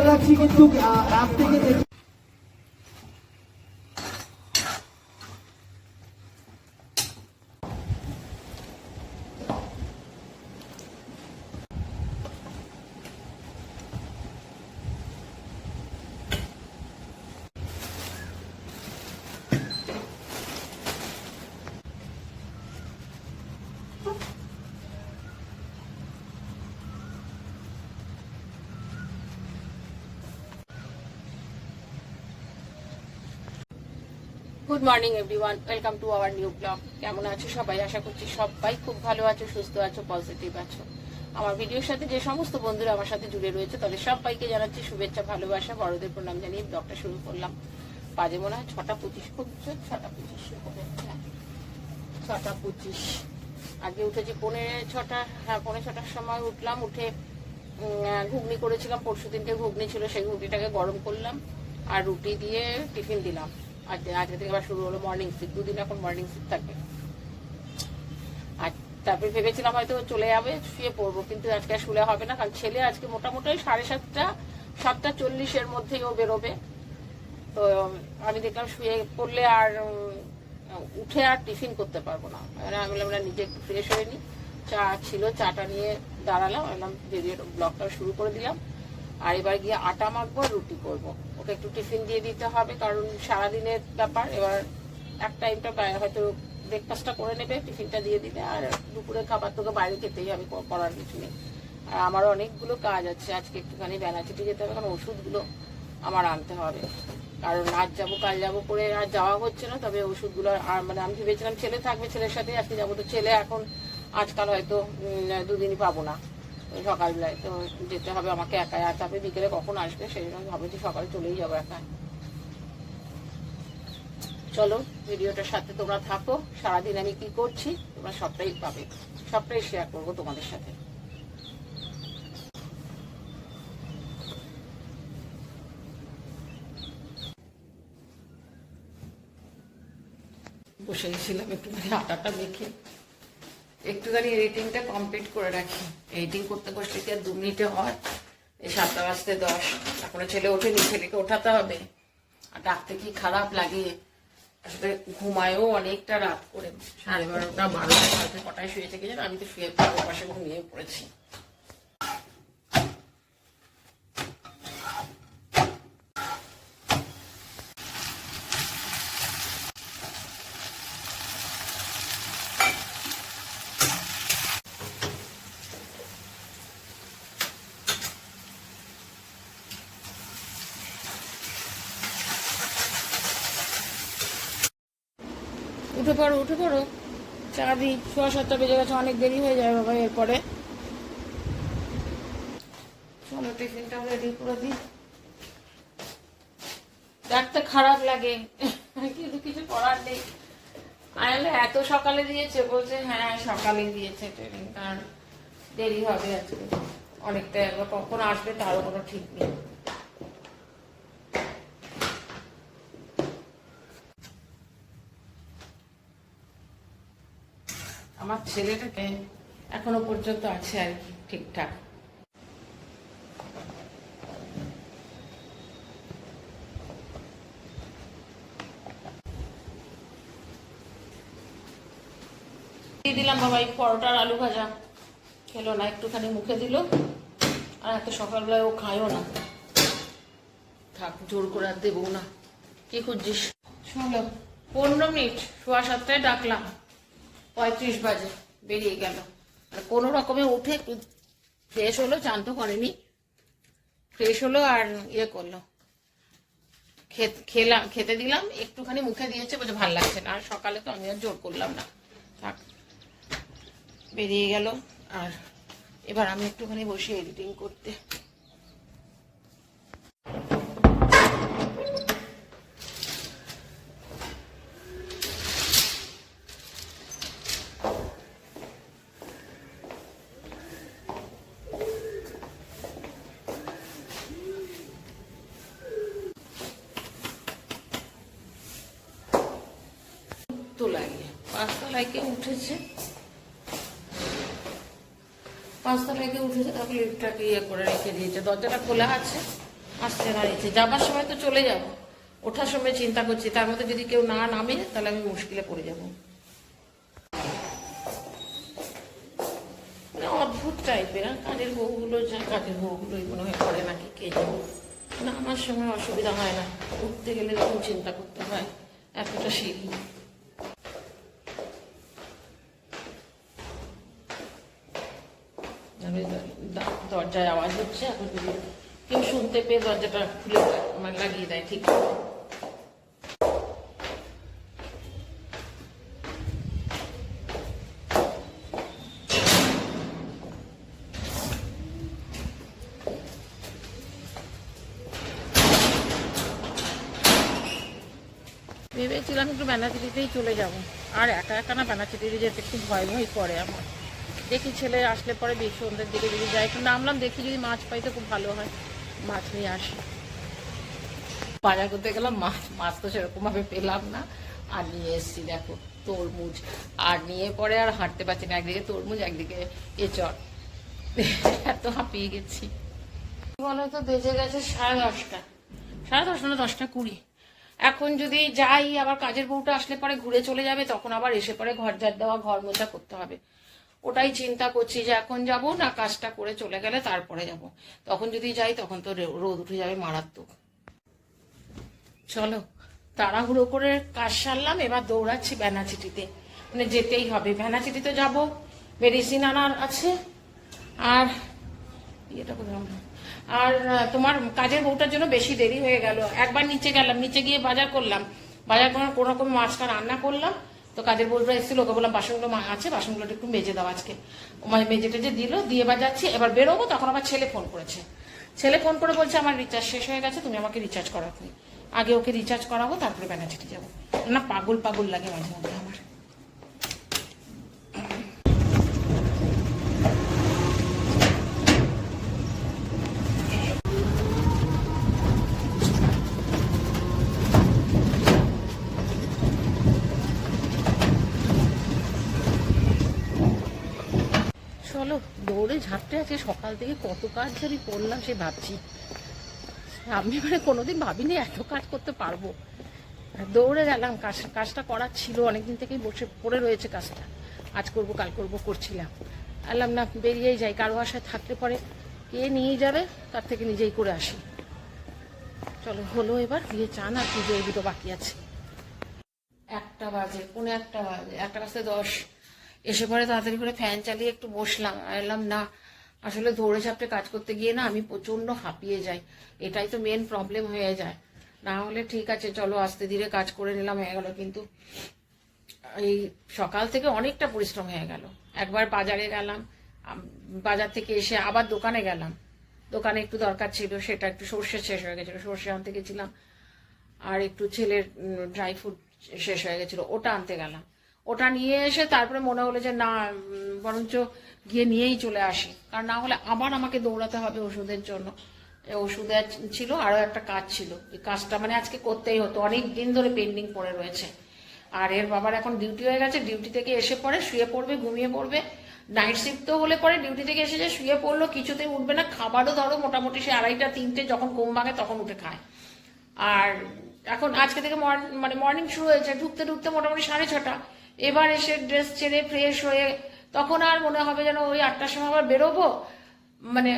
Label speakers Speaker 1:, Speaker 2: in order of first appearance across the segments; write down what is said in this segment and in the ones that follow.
Speaker 1: বলে রাখছি কিন্তু রাত থেকে দেখি
Speaker 2: good morning everyone, welcome to our new blog. কেমন আছো সবাই? আশা করছি সবাই খুব ভালো আছো, সুস্থ আছো, পজিটিভ আছো। আমার ভিডিওর সাথে যে সমস্ত বন্ধুরা আমার সাথে জুড়ে রয়েছে তাদের সবাইকে জানাচ্ছি শুভেচ্ছা, ভালোবাসা, বড়দের প্রণাম জানিয়ে ব্লগটা শুরু করলাম। বাজে মনে হয় 6:25, খুব 6:25, 6:25। আগে উঠেছি 6:45, হ্যাঁ 6:45 সময় উঠলাম। উঠে ঘুগনি করেছিলাম, পরশু দিনকে ঘুগনি ছিল, সেই ঘুগনিটাকে গরম করলাম আর রুটি দিয়ে টিফিন দিলাম। আজকে থেকে আবার শুরু হলো মর্নিং শিফট, 2 দিন এখন মর্নিং শিফট থাকে। আর তারপরে ভেবেছিলাম হয়তো চলে যাবে, শুয়ে পড়বো, কিন্তু আজকে আর শুলে হবে না, কারণ ছেলে আজকে মোটামুটি 7:30, 7:40 মধ্যেই ও বেরোবে। তো আমি দেখলাম শুয়ে পড়লে আর উঠে আর টিফিন করতে পারবো না। আমি বললাম না, নিজে একটু ফ্রেশ হয়ে নিই। চা ছিল, চাটা নিয়ে দাঁড়ালাম, বললাম ভিডিও ব্লগটা শুরু করে দিলাম। আর এবার গিয়ে আটা মাখবো আর রুটি করবো। ওকে একটু টিফিন দিয়ে দিতে হবে, কারণ সারাদিনের ব্যাপার। এবার এক টাইমটা হয়তো ব্রেকফাস্টটা করে নেবে, টিফিনটা দিয়ে দিলে, আর দুপুরে খাবার তোকে বাইরে খেতেই হবে, করার কিছু নেই। আর আমারও অনেকগুলো কাজ আছে, আজকে একটুখানি বেনাচিটি যেতে হবে, কারণ ওষুধগুলো আমার আনতে হবে। কারণ আজ যাবো কাল যাবো করে আর যাওয়া হচ্ছে না। তবে ওষুধগুলো আর মানে আমি ভেবেছিলাম ছেলে থাকবে, ছেলের সাথে আজকে যাবো। তো ছেলে এখন আজকাল হয়তো 2 দিনই পাবো না সকালবেলায়, তো যেতে হবে আমাকে একাই। আর তারপরে বিকেলে কখন আসবে সেই জন্য ভাবছি সকালে চলেই যাবো একাই। চলো ভিডিওটার সাথে তোমরা থাকো, সারাদিন আমি কি করছি তোমরা সবটাই পাবে, সবটাই শেয়ার করবো তোমাদের সাথে। বসে গেছিলাম একটুখানি আটাটা মেখে, একটুখানি এডিটিংটা কমপ্লিট করে রাখি। এডিটিং করতে বসলে কি আর 2 মিনিটে হয়? এই 7:10 এখনো ছেলে ওঠেনি, ছেলেকে ওঠাতে হবে। আর ডাকতে কি খারাপ লাগে, আসলে ঘুমায়ও অনেকটা রাত করে, 12:30, 12টা, কালকে কটায় শুয়ে থেকে যান। আমি তো শুয়ে পাশে ঘুমিয়ে পড়েছি। উঠে পড়ো, উঠে পড়ো, চা দিই। 6:15 বেজে গেছে, অনেক দেরি হয়ে যায় বাবা এরপরে। চলো টিফিনটা রেডি করে দিই। ডাকতে খারাপ লাগে কিন্তু কিছু করার নেই। আয়ালে এত সকালে দিয়েছে, বলছে হ্যাঁ সকালে দিয়েছে ট্রেনিং, কারণ দেরি হবে আজকে অনেকটা। এবার কখন আসবে তারও কোনো ঠিক নেই। আমার ছেলেটাকে এখনো পর্যন্ত আছে আর কি ঠিকঠাক। দিয়ে দিলাম বাবা এই পরোটা আর আলু ভাজা, খেলো না, একটুখানি মুখে দিল। আর এত সকালবেলায় ও খায়ও না, থাক জোর করে আর দেবো না। কি খুঁজছিস? চলো 15 মিনিট, 7:15 ডাকলাম, 35 বাজে বেরিয়ে গেল। আর কোনো রকমে উঠে একটু ফ্রেশ হলো, চান তো করেনি, ফ্রেশ হলো আর ইয়ে করলো, খেতে দিলাম, একটুখানি মুখে দিয়েছে, বলছে ভাল লাগছে না। আর সকালে তো আমি আর জোর করলাম না, থাক বেরিয়ে গেল। আর এবার আমি একটুখানি বসে এডিটিং করতে। তোলায় 5তলায় কে উঠেছে, 5তলায় কে উঠেছে, তারপরে লিফটটাকে ইয়ে করে রেখে দিয়েছে। দরজাটা খোলা আছে, আসছে দাঁড়িয়েছে, যাবার সময় তো চলে যাব, ওঠার সময় চিন্তা করছি তার মধ্যে যদি কেউ না নামে তাহলে আমি মুশকিলে পড়ে যাব। মানে অদ্ভুত টাইপের কাজের বউগুলো, যা কাজের বউগুলোই মনে হয় করে নাকি কে যাবো না। আমার সময় অসুবিধা হয় না, উঠতে গেলে তখন চিন্তা করতে হয় এতটা সিঁড়ি। দরজায় আওয়াজ হচ্ছে, এখন যদি কেউ শুনতে পেয়ে দরজাটা খুলে আমার লাগিয়ে দেয় ঠিক। ভেবেছিলাম একটু বেনাচিটিতেই চলে যাব, আর একা একা না বেনাচিটিতে যেতে একটু ভয় ভয় করে আমার। দেখি ছেলে আসলে পরে বেশ সন্ধ্যের দিকে যদি যাই, একটু নামলাম, দেখি যদি মাছ পাই তো খুব ভালো হয়, মাছ নিয়ে আসি। বাজার করতে গেলাম, মাছ তো সেরকম ভাবে পেলাম না, আর নিয়ে এসছি দেখো তরমুজ, আর নিয়ে পরে আর হাঁটতে পারছি না, একদিকে তরমুজ একদিকে এঁচড়, এত হাঁপিয়ে গেছি। বলো তো বেজে গেছে 10:30, 10:30 না 10:20। এখন যদি যাই, আবার কাজের বউটা আসলে পরে ঘুরে চলে যাবে, তখন আবার এসে পরে ঘর ঝাড় দেওয়া, ঘর মোছা করতে হবে। ওটাই চিন্তা করছি যে এখন যাব না কাজটা করে চলে গেলে তারপরে যাব। তখন যদি যাই তখন তো রোদ উঠে যাবে মারাত্মক। চলো তাড়াহুড়ো করে কাজ সারলাম, এবার দৌড়াচ্ছি বেনাচিটিতে, মানে যেতেই হবে, বেনাচিটিতে যাব, মেডিসিন আনার আছে। আর ইয়েটা করলাম, আর তোমার কাজের বউটার জন্য বেশি দেরি হয়ে গেল। একবার নিচে গেলাম, নিচে গিয়ে বাজার করলাম, বাজার করার কোনো রকম মাছটা রান্না করলাম। তো কাজের বউটা এসেছিল, ওকে বললাম বাসনগুলো আছে, বাসনগুলো একটু মেজে দাও আজকে, মানে মেজে টেজে দিল, দিয়ে বাজাচ্ছি। এবার বেরোবো, তখন আবার ছেলে ফোন করেছে, ছেলে ফোন করে বলছে আমার রিচার্জ শেষ হয়ে গেছে, তুমি আমাকে রিচার্জ করাতে। আগে ওকে রিচার্জ করাবো, তারপরে বেনাচিটি যাবো। না পাগল পাগল লাগে মাঝে মধ্যে আমার। চলো দৌড়ে ঝাঁপতে আছে, সকাল থেকে কত কাজ যে আমি করলাম সে ভাবছি, আমি মানে কোনোদিন ভাবিনি এত কাজ করতে পারবো। দৌড়ে গেলাম, কাজটা করার ছিল, অনেকদিন থেকেই বসে পড়ে রয়েছে কাজটা, আজ করব কাল করব করছিলাম, আলাম না বেরিয়েই যাই, কারো আশায় থাকলে পরে কে নিয়ে যাবে, তার থেকে নিজেই করে আসি। চলো হলো, এবার গিয়ে চান আর পুজো, এই দুটো বাকি আছে। 1টা বাজে, 1:45 বাজে, 1:10 এসে পরে তাড়াতাড়ি করে ফ্যান চালিয়ে একটু বসলাম, এলাম না আসলে দৌড়ে ঝাপটে কাজ করতে গিয়ে না আমি প্রচন্ড হাঁপিয়ে যাই, এটাই তো মেন প্রবলেম হয়ে যায়। না হলে ঠিক আছে চলো আস্তে ধীরে কাজ করে নিলাম, হয়ে গেল, কিন্তু এই সকাল থেকে অনেকটা পরিশ্রম হয়ে গেল। একবার বাজারে গেলাম, বাজার থেকে এসে আবার দোকানে গেলাম, দোকানে একটু দরকার ছিল, সেটা একটু সর্ষে শেষ হয়ে গেছিলো, সর্ষে আনতে গেছিলাম, আর একটু ছেলের ড্রাই ফ্রুট শেষ হয়ে গেছিলো, ওটা আনতে গেলাম। ওটা নিয়ে এসে তারপরে মনে হলো যে না বরঞ্চ গিয়ে নিয়েই চলে আসি, কারণ না হলে আবার আমাকে দৌড়াতে হবে ওষুধের জন্য। ওষুধের ছিল, আরও একটা কাজ ছিল, এই কাজটা মানে আজকে করতেই হতো, অনেক দিন ধরে পেন্ডিং পড়ে রয়েছে। আর এর বাবার এখন ডিউটি হয়ে গেছে, ডিউটি থেকে এসে পরে শুয়ে পড়বে, ঘুমিয়ে পড়বে, নাইট শিফট তো হলে পরে ডিউটি থেকে এসে যে শুয়ে পড়লো, কিছুতেই উঠবে না, খাবারও ধরো মোটামুটি সে 2:30 3টে যখন ঘুম ভাঙে তখন উঠে খায়। আর এখন আজকে থেকে মানে মর্নিং শুরু হয়েছে, ঢুকতে ঢুকতে মোটামুটি 6:30, এবার এসে ড্রেস ছেড়ে ফ্রেশ হয়ে তখন আর মনে হবে যেন ওই 8টার সময় আবার বেরোবো, মানে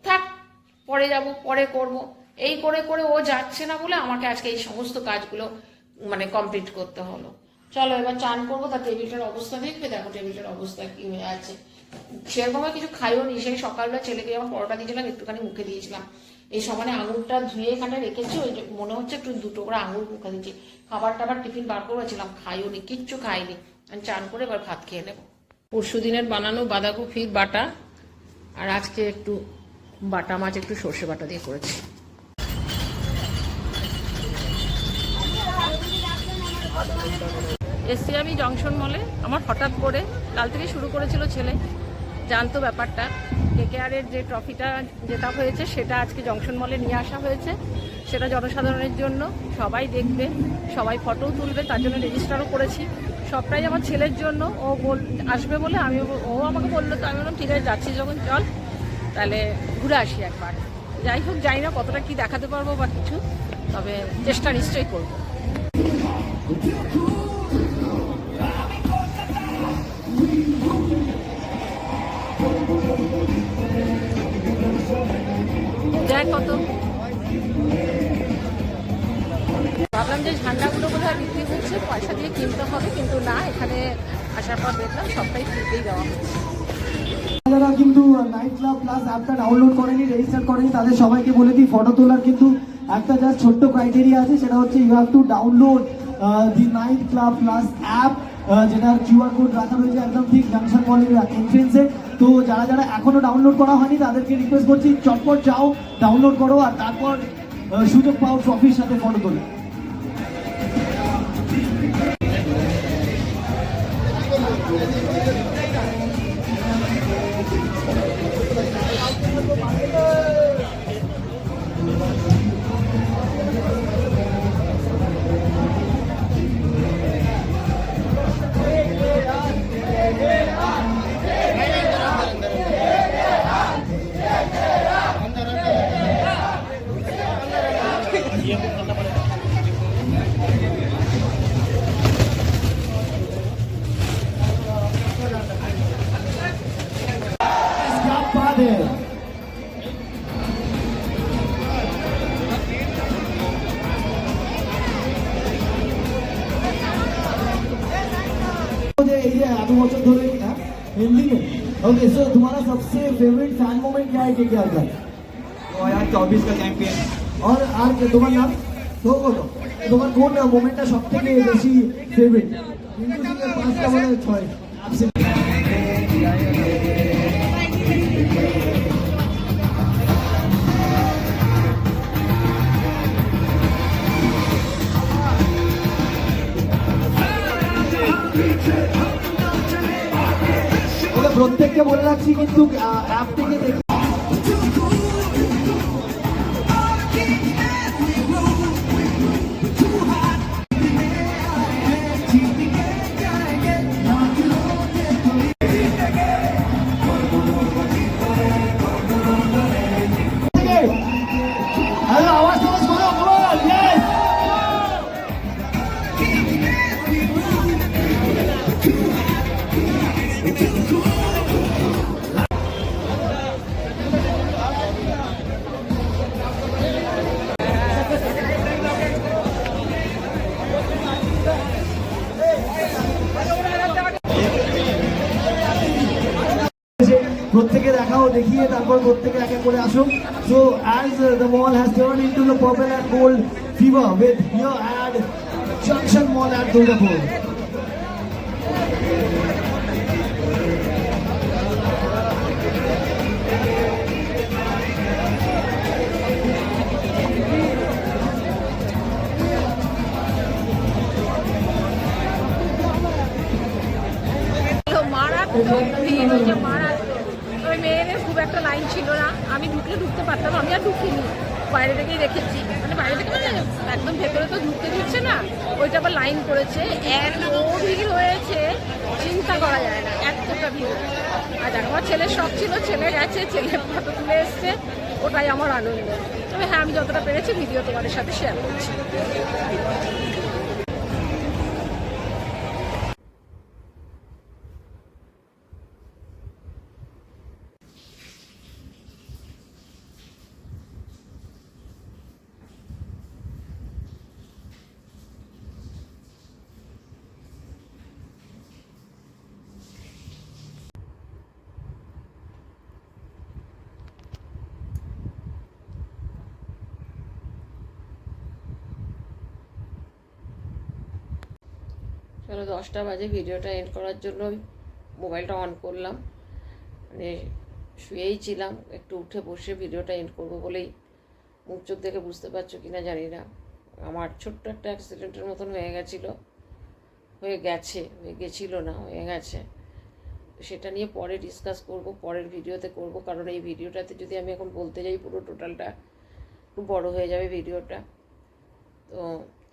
Speaker 2: থাক পরে যাব পরে করব, এই করে করে ও যাচ্ছে না বলে আমাকে আজকে এই সমস্ত কাজগুলো মানে কমপ্লিট করতে হলো। চলো এবার চান করবো, তার টেবিলটার অবস্থা দেখবে, দেখো টেবিলটার অবস্থা কি হয়ে আছে। সেরকম কিছু খাইও নি, সেই সকালবেলা ছেলেকে যখন পরোটা দিয়েছিলাম একটুখানি মুখে দিয়েছিলাম, এই সমানে আঙুরটা ধুয়ে এখানে রেখেছি, ওই মনে হচ্ছে একটু 2 করে আঙুর মুখে দিচ্ছি, খাবার টাবার টিফিন বার করেছিলাম, খাইও নি, কিচ্ছু খাইনি, আমি চান করে এবার ভাত খেয়ে নেবো। পরশু দিনের বানানো বাঁধাকপির বাটা, আর আজকে একটু বাটা মাছ একটু সর্ষে বাটা দিয়ে করেছি। এসছি আমি জংশন মলে, আমার হঠাৎ করে কাল থেকে শুরু করেছিল ছেলে, জানতো ব্যাপারটা, কেকেআরের যে ট্রফিটা জেতা হয়েছে সেটা আজকে জংশন মলে নিয়ে আসা হয়েছে, সেটা জনসাধারণের জন্য, সবাই দেখবে, সবাই ফটোও তুলবে, তার জন্য রেজিস্টারও করেছি, সবটাই আমার ছেলের জন্য। ও আসবে বলে ও আমাকে বললো, তো আমি বললাম ঠিক আছে যাচ্ছি যখন চল তাহলে ঘুরে আসি একবার। যাই হোক, জানি না কতটা কি দেখাতে পারবো বা কিছু, তবে চেষ্টা নিশ্চয়ই করবো। দেখ কত, ভাবলাম যে ঝান্ডাগুলো বোধহয় বিক্রি হচ্ছে, পয়সা দিয়ে কিনতে হবে, কিন্তু না, এখানে আসার পর দেখলাম সবটাই ফ্রিতেই দেওয়া হচ্ছে।
Speaker 1: যারা কিন্তু নাইট ক্লাব প্লাস অ্যাপটা ডাউনলোড করেনি, রেজিস্টার করেনি, তাদের সবাইকে বলে দিই ফটো তোলার কিন্তু একটা যা ছোট্ট ক্রাইটেরিয়া আছে, সেটা হচ্ছে you have to download the night club plus app, যেটার কিউআর কোড রাখা রয়েছে একদম ঠিক জাংশন মলের এন্ট্রেন্সে। তো যারা যারা এখনো ডাউনলোড করা হয়নি তাদেরকে রিকোয়েস্ট করছি চটপট যাও, ডাউনলোড করো, আর তারপর সুযোগ পাও ট্রফির সাথে ফটো তোলা। एत बचर धरे हिंदी में। ओके सो तुम्हारा सबसे फेवरेट फैन मोमेंट क्या है, क्या था?
Speaker 3: 2024 का चैंपियन।
Speaker 1: और तुम्हार नाम तो बोलो, तुम्हार कौन मोमेंटটা সবথেকে বেশি ফেভারিট? কিন্তু থেকে পাঁচটা বলে ছয়। প্রত্যেককে বলে রাখছি কিন্তু অ্যাপ থেকে দেখি। প্রত্যেকে দেখাও, দেখিয়ে তারপর প্রত্যেকে এক এক করে আসুক। So as the mall has turn into the purple and gold fever with here at junction mall at Durgapur.
Speaker 2: মেয়েদের খুব একটা লাইন ছিল না, আমি ঢুকতে পারতাম, আমি আর ঢুকিনি, বাইরে থেকেই দেখেছি, মানে বাইরে থেকে মানে একদম ভেতরে তো ঢুকতে দিচ্ছে না, ওইটা আবার লাইন করেছে, এত ভিড় হয়েছে চিন্তা করা যায় না, এতটা ভিড়। আর আমার ছেলের শখ ছিল, ছেলে গেছে, ছেলে ফটো তুলে এসছে, ওটাই আমার আনন্দ। তবে হ্যাঁ, আমি যতটা পেরেছি ভিডিও তোমাদের সাথে শেয়ার করছি। চলো 10টা বাজে, ভিডিওটা এন্ড করার জন্য মোবাইলটা অন করলাম, মানে শুয়েই ছিলাম, একটু উঠে বসে ভিডিওটা এন্ড করবো বলেই, মুখ চোখ দেখে বুঝতে পারছো কিনা জানি না, আমার ছোট্ট একটা অ্যাক্সিডেন্টের মতন হয়ে গেছিলো, হয়ে গেছিলো না, হয়ে গেছে। সেটা নিয়ে পরে ডিসকাস করব, পরের ভিডিওতে করব, কারণ এই ভিডিওটাতে যদি আমি এখন বলতে যাই পুরো টোটালটা একটু বড় হয়ে যাবে ভিডিওটা। তো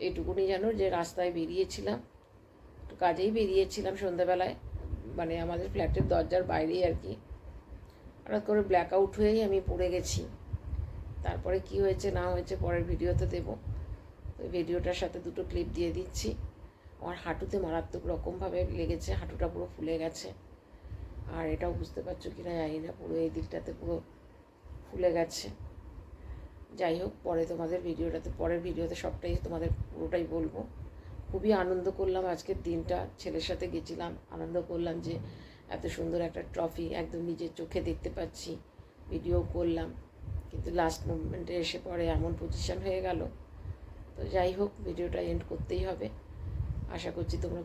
Speaker 2: এইটুকুনি জানো যে রাস্তায় বেরিয়েছিলাম, একটু কাজেই বেরিয়েছিলাম সন্ধ্যাবেলায়, মানে আমাদের ফ্ল্যাটের দরজার বাইরেই আর কি, হঠাৎ করে ব্ল্যাক আউট হয়েই আমি পড়ে গেছি, তারপরে কি হয়েছে না হয়েছে পরের ভিডিওতে দেবো। তো ভিডিওটার সাথে দুটো ক্লিপ দিয়ে দিচ্ছি। আমার হাঁটুতে মারাত্মক রকমভাবে লেগেছে, হাঁটুটা পুরো ফুলে গেছে। আর এটাও বুঝতে পারছো কি না জানি না, পুরো এই দিকটাতে পুরো ফুলে গেছে। যাই হোক, পরের ভিডিওতে সবটাই তোমাদের পুরোটাই বলবো। খুবই আনন্দ করলাম আজকের দিনটা, ছেলের সাথে গেছিলাম, আনন্দ করলাম যে এত সুন্দর একটা ট্রফি একদম নিজের চোখে দেখতে পাচ্ছি, ভিডিও করলাম। কিন্তু লাস্ট মুভমেন্টে এসে পরে এমন পজিশন হয়ে গেল। তো যাই হোক, ভিডিওটা এন্ড করতেই হবে। আশা করছি তোমরা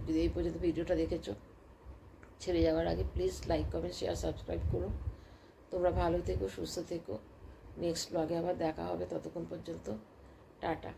Speaker 2: যদি এই পর্যন্ত ভিডিওটা দেখেছো, ছেড়ে যাওয়ার আগে please like, comment, share, subscribe করো। তোমরা ভালো থেকো, সুস্থ থেকো। নেক্সট ব্লগে আবার দেখা হবে, ততক্ষণ পর্যন্ত টাটা।